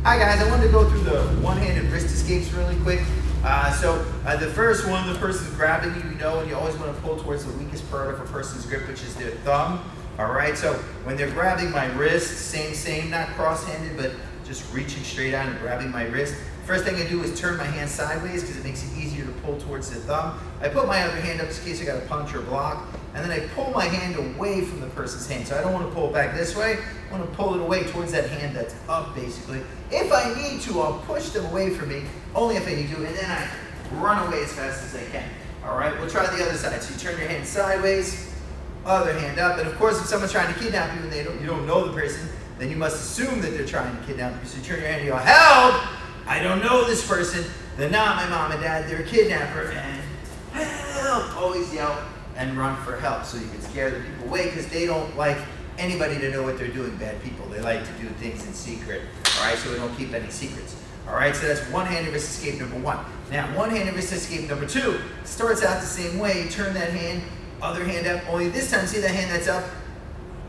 Hi guys, I wanted to go through the one-handed wrist escapes really quick. The first one, the person's grabbing you, and you always want to pull towards the weakest part of a person's grip, which is their thumb. All right, so when they're grabbing my wrist, same, not cross-handed, but just reaching straight out and grabbing my wrist. First thing I do is turn my hand sideways because it makes it easier to pull towards the thumb. I put my other hand up just in case I got to punch or block, and then I pull my hand away from the person's hand. So I don't want to pull it back this way. I want to pull it away towards that hand that's up, basically. If I need to, I'll push them away from me, only if I need to, and then I run away as fast as I can. All right, we'll try the other side. So you turn your hand sideways, other hand up, and of course, if someone's trying to kidnap you and you don't know the person, then you must assume that they're trying to kidnap you. So you turn your hand and you go, help! I don't know this person. They're not my mom and dad. They're a kidnapper. And help! Always yell and run for help so you can scare the people away because they don't like anybody to know what they're doing, bad people. They like to do things in secret. All right, so we don't keep any secrets. All right, so that's one-handed wrist escape number one. Now, one-handed wrist escape number two starts out the same way. You turn that hand, other hand up. Only this time, see that hand that's up?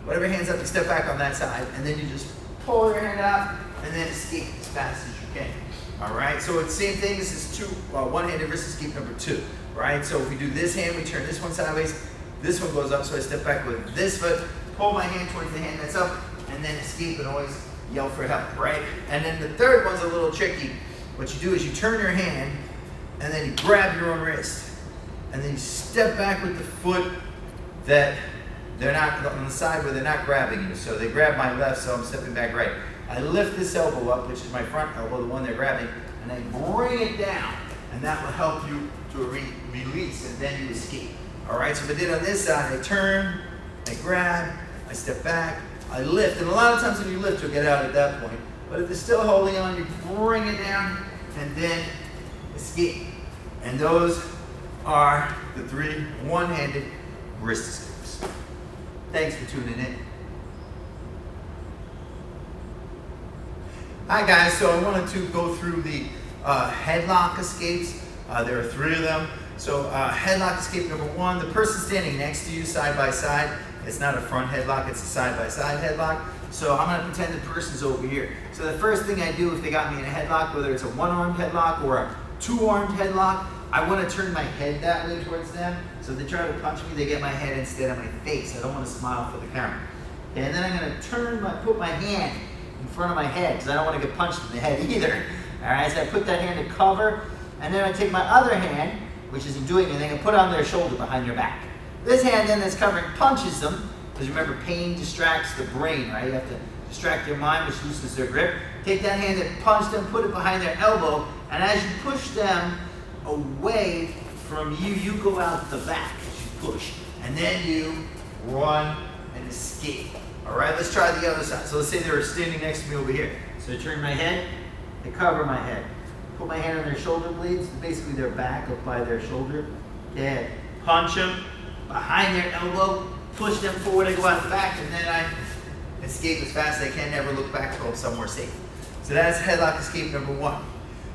Whatever hand's up, you step back on that side, and then you just pull your hand out and then escape as fast as you can. All right, so it's the same thing. This is one-handed wrist escape number two. Right, so if we do this hand, we turn this one sideways. This one goes up, so I step back with this foot, pull my hand towards the hand that's up, and then escape and always yell for help, right? And then the third one's a little tricky. What you do is you turn your hand, and then you grab your own wrist, and then you step back with the foot that they're not on the side where they're not grabbing you. So they grab my left, so I'm stepping back right. I lift this elbow up, which is my front elbow, the one they're grabbing, and I bring it down, and that will help you to release, and then you escape. All right, so if I did on this side, I turn, I grab, I step back, I lift, and a lot of times when you lift, you'll get out at that point. But if they're still holding on, you bring it down, and then escape. And those are the three one-handed wrist escapes. Thanks for tuning in. Hi guys, so I wanted to go through the headlock escapes. There are three of them. So headlock escape number one, the person standing next to you side by side. It's not a front headlock, it's a side by side headlock. So I'm gonna pretend the person's over here. So the first thing I do if they got me in a headlock, whether it's a one-armed headlock or a two-armed headlock, I wanna turn my head that way towards them. So if they try to punch me, they get my head instead of my face. I don't wanna smile for the camera. And then I'm gonna put my hand in front of my head because I don't wanna get punched in the head either. All right, so I put that hand to cover, and then I take my other hand, which isn't doing anything, and put it on their shoulder behind their back. This hand then that's covering punches them, because remember, pain distracts the brain, right? You have to distract your mind, which loosens their grip. Take that hand and punch them, put it behind their elbow, and as you push them away from you, you go out the back as you push, and then you run and escape. All right, let's try the other side. So let's say they were standing next to me over here. So I turn my head, I cover my head. Put my hand on their shoulder blades, basically their back up by their shoulder. Yeah, punch them behind their elbow, push them forward, I go out the back, and then I escape as fast as I can, never look back, go somewhere safe. So that's headlock escape number one.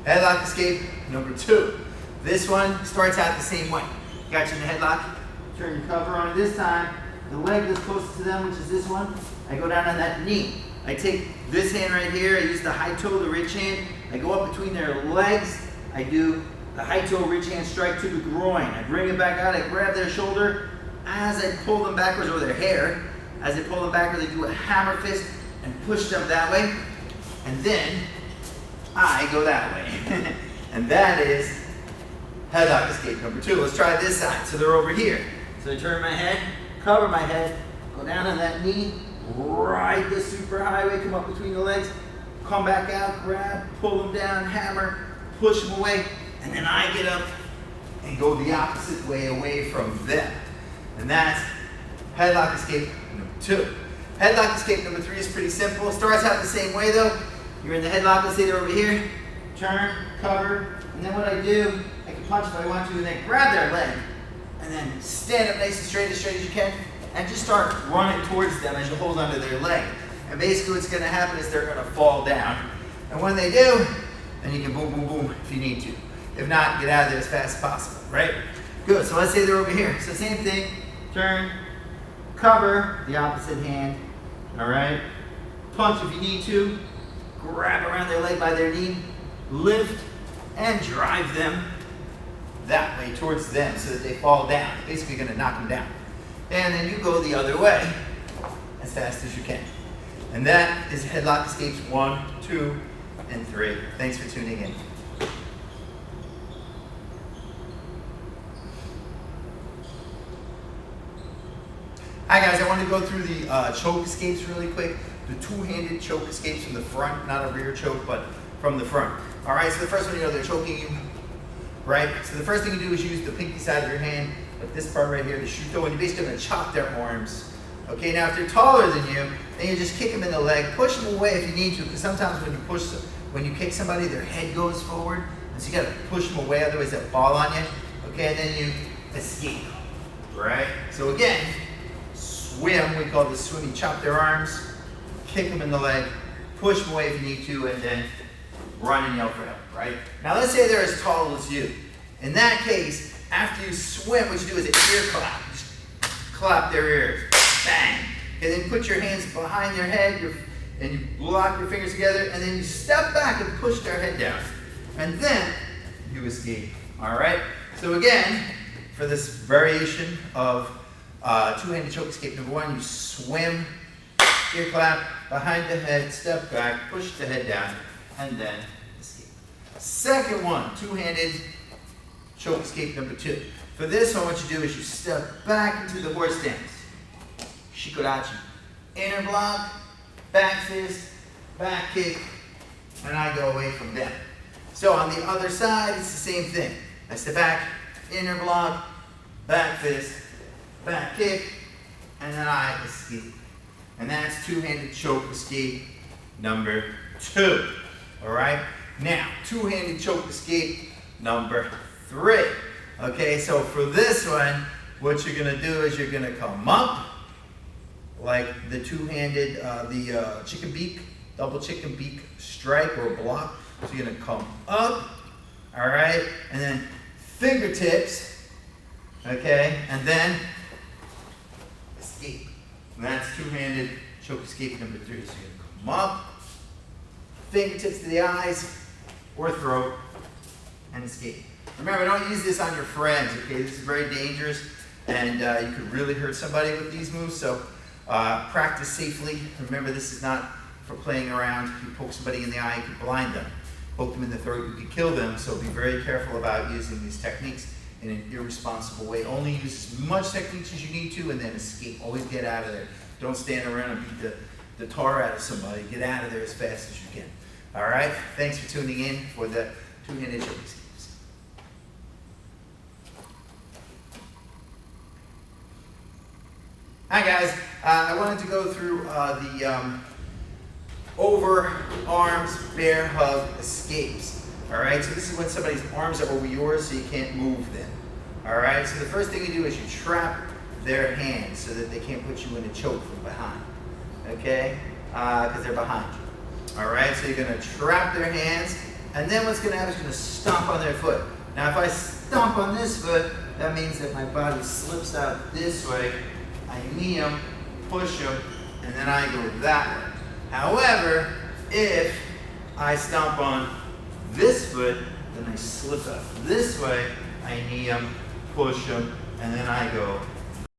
Headlock escape number two. This one starts out the same way. Got you in the headlock, turn your cover on. This time, the leg that's closest to them, which is this one, I go down on that knee. I take this hand right here, I use the high toe, the rich hand, I go up between their legs, I do the high toe, rich hand strike to the groin. I bring it back out, I grab their shoulder. As I pull them backwards, or their hair, as I pull them backwards, I do a hammer fist and push them that way. And then I go that way. And that is headlock escape number two. Let's try this side. So they're over here. So I turn my head, cover my head, go down on that knee, ride the super highway, come up between the legs, come back out, grab, pull them down, hammer, push them away, and then I get up and go the opposite way away from them. And that's headlock escape number two. Headlock escape number three is pretty simple. It starts out the same way though. You're in the headlock, let's say they're over here, turn, cover, and then what I do, I can punch if I want to, and then grab their leg, and then stand up nice and straight as you can, and just start running towards them as you hold onto their leg. And basically what's gonna happen is they're gonna fall down. And when they do, then you can boom, boom, boom if you need to. If not, get out of there as fast as possible, right? Good, so let's say they're over here. So same thing, turn, cover, the opposite hand, all right? Punch if you need to, grab around their leg by their knee, lift, and drive them that way towards them so that they fall down. Basically going to knock them down. And then you go the other way as fast as you can. And that is headlock escapes 1, 2, and 3. Thanks for tuning in. Hi guys, I want to go through the choke escapes really quick. The two-handed choke escapes from the front, not a rear choke, but from the front. All right, so the first one, they're choking you, right? So the first thing you do is use the pinky side of your hand, like this part right here, the shuto, and you're basically going to chop their arms. Okay, now if they're taller than you, then you just kick them in the leg, push them away if you need to, because sometimes when you kick somebody, their head goes forward, and so you got to push them away, otherwise they'll fall on you. Okay, and then you escape, right? So again, swim, we call this swim. You chop their arms, kick them in the leg, push them away if you need to, and then run and yell for help, right? Now let's say they're as tall as you. In that case, after you swim, what you do is an ear clap. Just clap their ears, bang. And then put your hands behind their head, and you lock your fingers together, and then you step back and push their head down. And then you escape, all right? So again, for this variation of two-handed choke escape, number 1, you swim, ear clap, behind the head, step back, push the head down, and then escape. Second one, two-handed choke escape number 2. For this one, what you do is you step back into the horse stance. Shikodachi. Inner block, back fist, back kick, and I go away from them. So on the other side, it's the same thing. I step back, inner block, back fist, back kick, and then I escape. And that's two-handed choke escape number 2. All right? Now, two-handed choke escape number 3. Okay, so for this one, what you're going to do is you're going to come up like the two-handed, chicken beak, double chicken beak strike or block. So you're going to come up, all right? And then fingertips, okay? And then escape. And that's two-handed choke escape number 3. So you're going to come up, fingertips to the eyes or throat, and escape. Remember, don't use this on your friends, okay? This is very dangerous, and you could really hurt somebody with these moves, so practice safely. Remember, this is not for playing around. If you poke somebody in the eye, you could blind them. Poke them in the throat, you could kill them, so be very careful about using these techniques in an irresponsible way. Only use as much techniques as you need to, and then escape. Always get out of there. Don't stand around and beat the tar out of somebody. Get out of there as fast as you can. All right? Thanks for tuning in for the two-handed choke escapes. Hi guys, I wanted to go through the over arms bear hug escapes. All right, so this is when somebody's arms are over yours so you can't move them. All right, so the first thing you do is you trap their hands so that they can't put you in a choke from behind. Okay, because they're behind you. All right, so you're going to trap their hands, and then what's going to happen is you're going to stomp on their foot. Now if I stomp on this foot, that means that my body slips out this way. I knee them, push them, and then I go that way. However, if I stomp on this foot, then I slip out this way. I knee them, push them, and then I go